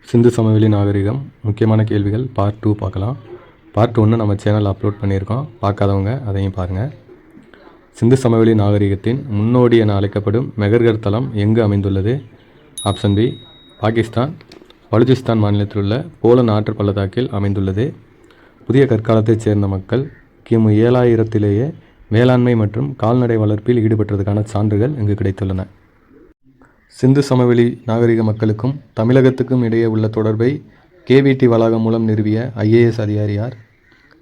சிந்து சமவெளி நாகரிகம் முக்கியமான கேள்விகள் பார்ட் 2 பார்க்கலாம். பார்ட் 1 நம்ம சேனலில் அப்லோட் பண்ணியிருக்கோம். பார்க்காதவங்க அதையும் பாருங்கள். சிந்து சமவெளி நாகரிகத்தின் முன்னோடி என அழைக்கப்படும் மெஹர்கர் தலம் எங்கு அமைந்துள்ளது? ஆப்ஷன் பி பாகிஸ்தான், பலுச்சிஸ்தான் மாநிலத்தில் உள்ள போலன் ஆற்று பள்ளத்தாக்கில் அமைந்துள்ளது. புதிய கற்காலத்தைச் சேர்ந்த மக்கள் கிமு 7000 வேளாண்மை மற்றும் கால்நடை வளர்ப்பில் ஈடுபட்டதற்கான சான்றுகள் இங்கு கிடைத்துள்ளன. சிந்து சமவெளி நாகரிக மக்களுக்கும் தமிழகத்துக்கும் இடையே உள்ள தொடர்பை கேவிடி வளாகம் மூலம் நிறுவிய ஐஏஎஸ் அதிகாரி யார்?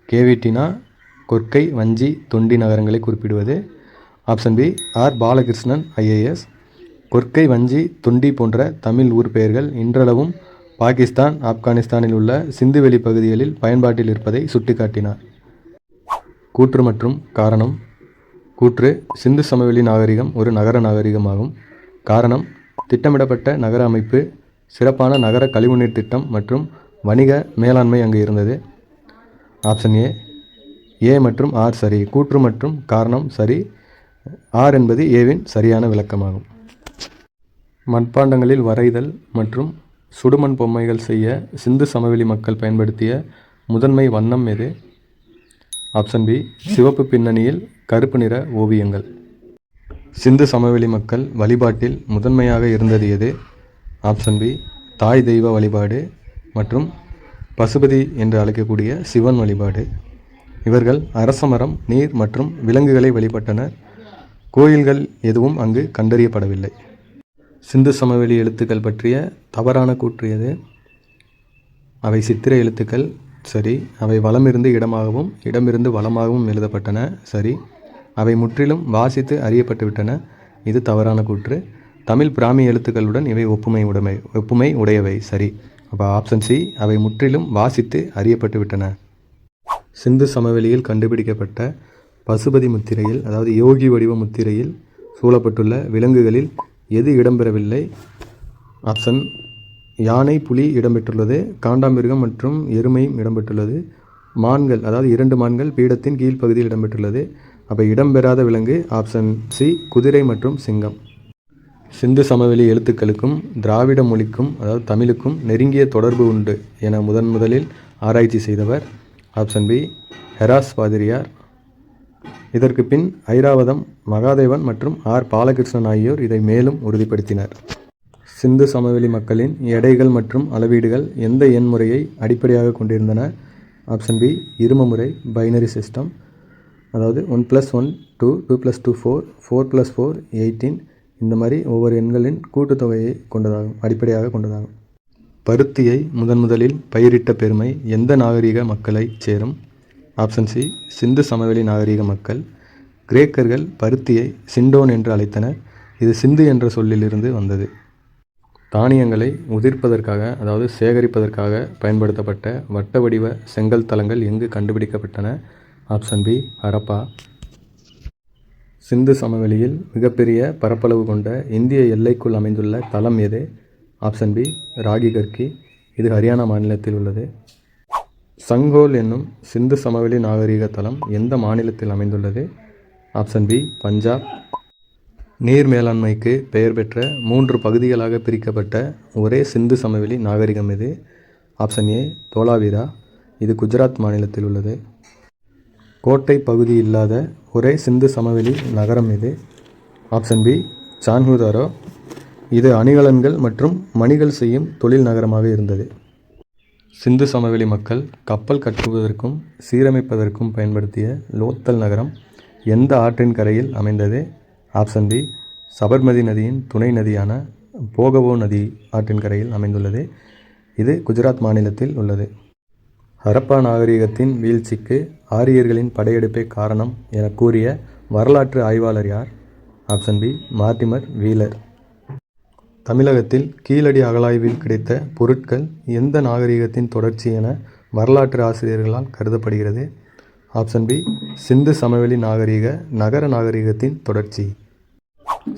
கேவிடினா கொற்கை, வஞ்சி, தொண்டி நகரங்களை குறிப்பிடுவது. Option B R Balakrishnan IAS. Korkai, Vanchi, Thondi போன்ற தமிழ் ஊர் பெயர்கள் இன்றளவும் பாகிஸ்தான், ஆப்கானிஸ்தானில் உள்ள சிந்துவெளி பகுதிகளில் பயன்பாட்டில் இருப்பதை சுட்டிக்காட்டினார். கூற்று மற்றும் காரணம். கூற்று: சிந்து சமவெளி நாகரிகம் ஒரு நகர நாகரிகமாகும். காரணம்: திட்டமிடப்பட்ட நகர அமைப்பு, சிறப்பான நகர கழிவுநீர் திட்டம் மற்றும் வணிக மேலாண்மை அங்கு இருந்தது. ஆப்ஷன் ஏ மற்றும் ஆர் சரி. கூற்று மற்றும் காரணம் சரி. ஆர் என்பது ஏவின் சரியான விளக்கமாகும். மண்பாண்டங்களில் வரைதல் மற்றும் சுடுமண் பொம்மைகள் செய்ய சிந்து சமவெளி மக்கள் பயன்படுத்திய முதன்மை வண்ணம் எது? ஆப்ஷன் பி சிவப்பு பின்னணியில் கருப்பு நிற ஓவியங்கள். சிந்து சமவெளி மக்கள் வழிபாட்டில் முதன்மையாக இருந்தது எது? ஆப்ஷன் பி தாய் தெய்வ வழிபாடு மற்றும் பசுபதி என்று அழைக்கக்கூடிய சிவன் வழிபாடு. இவர்கள் அரசமரம், நீர் மற்றும் விலங்குகளை வழிபட்டனர். கோயில்கள் எதுவும் அங்கு கண்டறியப்படவில்லை. சிந்து சமவெளி எழுத்துக்கள் பற்றிய தவறான கூற்று எது? அவை சித்திர எழுத்துக்கள் சரி. அவை வலமிருந்து இடமாகவும் இடமிருந்து வலமாகவும் எழுதப்பட்டன சரி. அவை முற்றிலும் வாசித்து அறியப்பட்டுவிட்டன. இது தவறான கூற்று. தமிழ் பிராமி எழுத்துக்களுடன் இவை ஒப்புமை உடையவை சரி. அப்போ ஆப்ஷன் சி அவை முற்றிலும் வாசித்து அறியப்பட்டுவிட்டன. சிந்து சமவெளியில் கண்டுபிடிக்கப்பட்ட பசுபதி முத்திரையில், அதாவது யோகி வடிவ முத்திரையில் சூழப்பட்டுள்ள விலங்குகளில் எது இடம்பெறவில்லை? ஆப்ஷன் யானை, புலி இடம்பெற்றுள்ளது. காண்டாமிருகம் மற்றும் எருமையும் இடம்பெற்றுள்ளது. மான்கள், அதாவது 2 மான்கள் பீடத்தின் கீழ்ப்பகுதியில் இடம்பெற்றுள்ளது. அப்போ இடம்பெறாத விலங்கு ஆப்ஷன் சி குதிரை மற்றும் சிங்கம். சிந்து சமவெளி எழுத்துக்களுக்கும் திராவிட மொழிக்கும், அதாவது தமிழுக்கும் நெருங்கிய தொடர்பு உண்டு என முதலில் ஆராய்ச்சி செய்தவர்? ஆப்ஷன் பி ஹெராஸ் பாதிரியார். இதற்கு பின் ஐராவதம் மகாதேவன் மற்றும் ஆர் பாலகிருஷ்ணன் ஆகியோர் இதை மேலும் உறுதிப்படுத்தினர். சிந்து சமவெளி மக்களின் எடைகள் மற்றும் அளவீடுகள் எந்த எண் முறையை அடிப்படையாக கொண்டிருந்தன? ஆப்ஷன் பி இரும முறை, பைனரி சிஸ்டம். அதாவது 1 + 1 2, 2 + 2 4, 4 + 4 18. இந்த மாதிரி ஒவ்வொரு எண்களின் கூட்டுத்தொகையை அடிப்படையாக கொண்டதாகும். பருத்தியை முதலில் பயிரிட்ட பெருமை எந்த நாகரிக மக்களை சேரும்? ஆப்ஷன் சி சிந்து சமவெளி நாகரிக மக்கள். கிரேக்கர்கள் பருத்தியை சிண்டோன் என்று அழைத்தனர். இது சிந்து என்ற சொல்லிலிருந்து வந்தது. தானியங்களை உதிர்ப்பதற்காக, அதாவது சேகரிப்பதற்காக பயன்படுத்தப்பட்ட வட்ட வடிவ செங்கல் தளங்கள் எங்கு கண்டுபிடிக்கப்பட்டன? Option B Harappa. சிந்து சமவெளியில் மிகப்பெரிய பரப்பளவு கொண்ட இந்திய எல்லைக்குள் அமைந்துள்ள தலம் எது? Option B Rakhigarhi. இது ஹரியானா மாநிலத்தில் உள்ளது. சங்கோல் என்னும் சிந்து சமவெளி நாகரிக தலம் எந்த மாநிலத்தில் அமைந்துள்ளது? Option B Punjab. நீர் மேலாண்மைக்கு பெயர் பெற்ற 3 பகுதிகளாக பிரிக்கப்பட்ட ஒரே சிந்து சமவெளி நாகரிகம் எது? Option A Dholavira. இது குஜராத் மாநிலத்தில் உள்ளது. கோட்டை பகுதி இல்லாத ஒரே சிந்து சமவெளி நகரம் எது? Option B Chanhudaro. இது அணிகலன்கள் மற்றும் மணிகள் செய்யும் தொழில் நகரமாக இருந்தது. சிந்து சமவெளி மக்கள் கப்பல் கட்டுவதற்கும் சீரமைப்பதற்கும் பயன்படுத்திய லோத்தல் நகரம் எந்த ஆற்றின் கரையில் அமைந்தது? ஆப்ஷன் பி சபர்மதி நதியின் துணை நதியான போகவோ நதி ஆற்றின் கரையில் அமைந்துள்ளது. இது குஜராத் மாநிலத்தில் உள்ளது. ஹரப்பா நாகரிகத்தின் வீழ்ச்சிக்கு ஆரியர்களின் படையெடுப்பே காரணம் என கூறிய வரலாற்று ஆய்வாளர் யார்? Option B Mortimer Wheeler. தமிழகத்தில் கீழடி அகழாய்வில் கிடைத்த பொருட்கள் எந்த நாகரிகத்தின் தொடர்ச்சி என வரலாற்று ஆசிரியர்களால் கருதப்படுகிறது? ஆப்ஷன் பி சிந்து சமவெளி நாகரிக நகர நாகரிகத்தின் தொடர்ச்சி.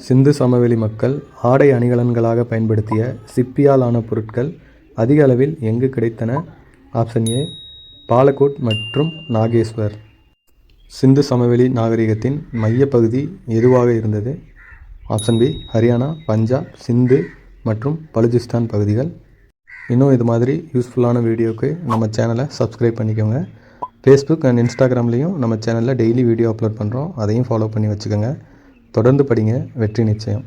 சிந்து சமவெளி மக்கள் ஆடை அணிகலன்களாக பயன்படுத்திய சிப்பியால் ஆன பொருட்கள் அதிக அளவில் எங்கு கிடைத்தன? ஆப்ஷன் ஏ பாலகோட் மற்றும் நாகேஸ்வர். சிந்து சமவெளி நாகரிகத்தின் மையப்பகுதி எதுவாக இருந்தது? ஆப்ஷன் பி ஹரியானா, பஞ்சாப், சிந்து மற்றும் பலுச்சிஸ்தான் பகுதிகள். இன்னும் இது மாதிரி யூஸ்ஃபுல்லான வீடியோவுக்கு நம்ம சேனலை சப்ஸ்கிரைப் பண்ணிக்கோங்க. ஃபேஸ்புக் அண்ட் இன்ஸ்டாகிராம்லேயும் நம்ம சேனலில் டெய்லி வீடியோ அப்லோட் பண்ணுறோம். அதையும் ஃபாலோ பண்ணி வச்சுக்கோங்க. தொடர்ந்து படிங்க, வெற்றி நிச்சயம்.